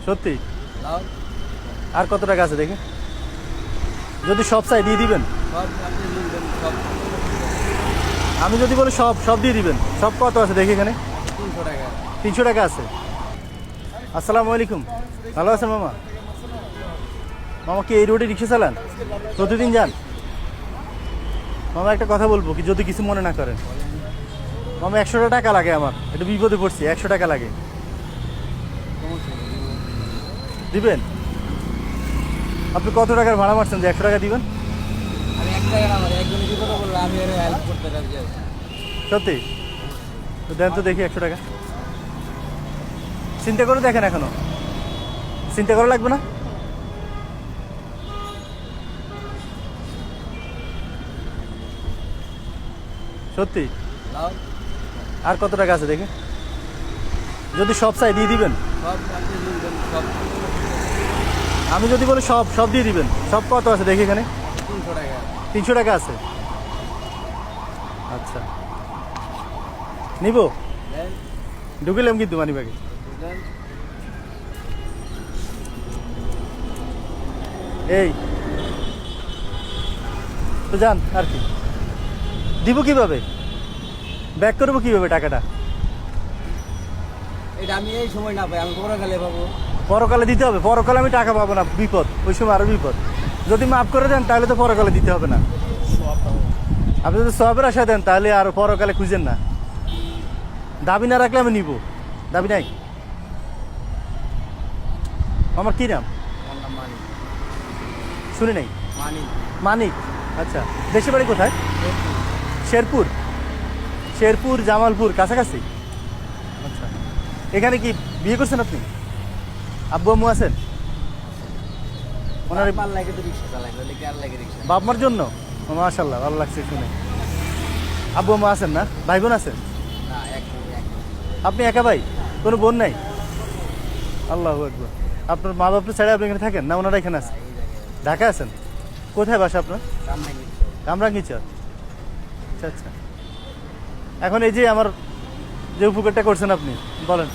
সত্যি? লাও। আর কত টাকা আছে দেখে? যদি সব চাই দিয়ে দিবেন? সব আপনি নিবেন, সব আমি যদি বলি সব সব দিয়ে দিবেন? সব কত আছে দেখি এখানে? 300 টাকা। 300 টাকা আছে। আসসালামু আলাইকুম, ভালো আছেন মামা? মামা কি এই রোডে রিক্সা চালান? প্রতিদিন যান? মামা একটা কথা বলবো কি, যদি কিছু মনে না করেন? মামা 100 টাকা লাগে, আমার একটু বিপদে পড়ছি, 100 টাকা লাগে। দিবেন? আপনি কত টাকার ভাড়া মারছেন যে 100 টাকা দিবেন? আমি 1 টাকা না, আমার একজনের বিপদে পড়লে আমি এর হেল্প করতে রাজি আছি। সত্যি? তো দেন তো দেখি 100 টাকা। চিন্তা করে দেখেন, এখনো চিন্তা করা লাগবে না? সত্যি? লাও। আর কত টাকা আছে দেখে? যদি সব চাই দিয়ে দিবেন? সব আপনি নিবেন, সব আমি যদি বলি সব সব দিয়ে দিবেন? সব কত আছে দেখি এখানে? 300 টাকা। 300 টাকা আছে। আচ্ছা, নিব? দেন, ঢুকিলাম কিন্তু মানি ব্যাগে। দেন। এই তো যান, আর কি দিব? কিভাবে ব্যাক করবো, কিভাবে টাকাটা? এটা আমি এই সময় না পাই, আমি পরে পাবো। পরকালে দিতে হবে? পরকালে আমি টাকা পাবো না, বিপদ, ওই সময় আরো বিপদ। যদি মাফ করে দেন তাহলে তো পরকালে দিতে হবে না। আপনি যদি সবের আশা দেন তাহলে আর পরকালে খুঁজেন না। দাবি না রাখলে আমি নিব। দাবি নাই? আমার কি নাম? আমার নাম মানিক। শুনি নাই। মানিক। মানিক? আচ্ছা, দেশে বাড়ি কোথায়? শেরপুর? শেরপুর জামালপুর কাছাকাছি? আচ্ছা, এখানে কি বিয়ে করছেন আপনি? আব্বু আম্মু আছেন? ওনার আমার লাগে তো রিক্সা চালাই, বলে কি আর লাগে রিক্সা? বাপ মার জন্য? মাশাআল্লাহ, ভালো লাগছে শুনে। আব্বু আম্মু আছেন না? ভাই বোন আছেন? না, এক। আপনি একা ভাই? কোনো বোন নাই? আল্লাহু আকবার। আপনার মা বাপের ছেড়ে আপনি এখানে থাকেন না? ওনারা এখানে আছেন? এই জায়গায় ঢাকা আছেন? কোথায় বাসা আপনার? সামনে গেছে। কামরাঙ্গীরচর? আচ্ছা আচ্ছা। এখন এই যে আমার যে উপকারটা করছেন আপনি, বলেন।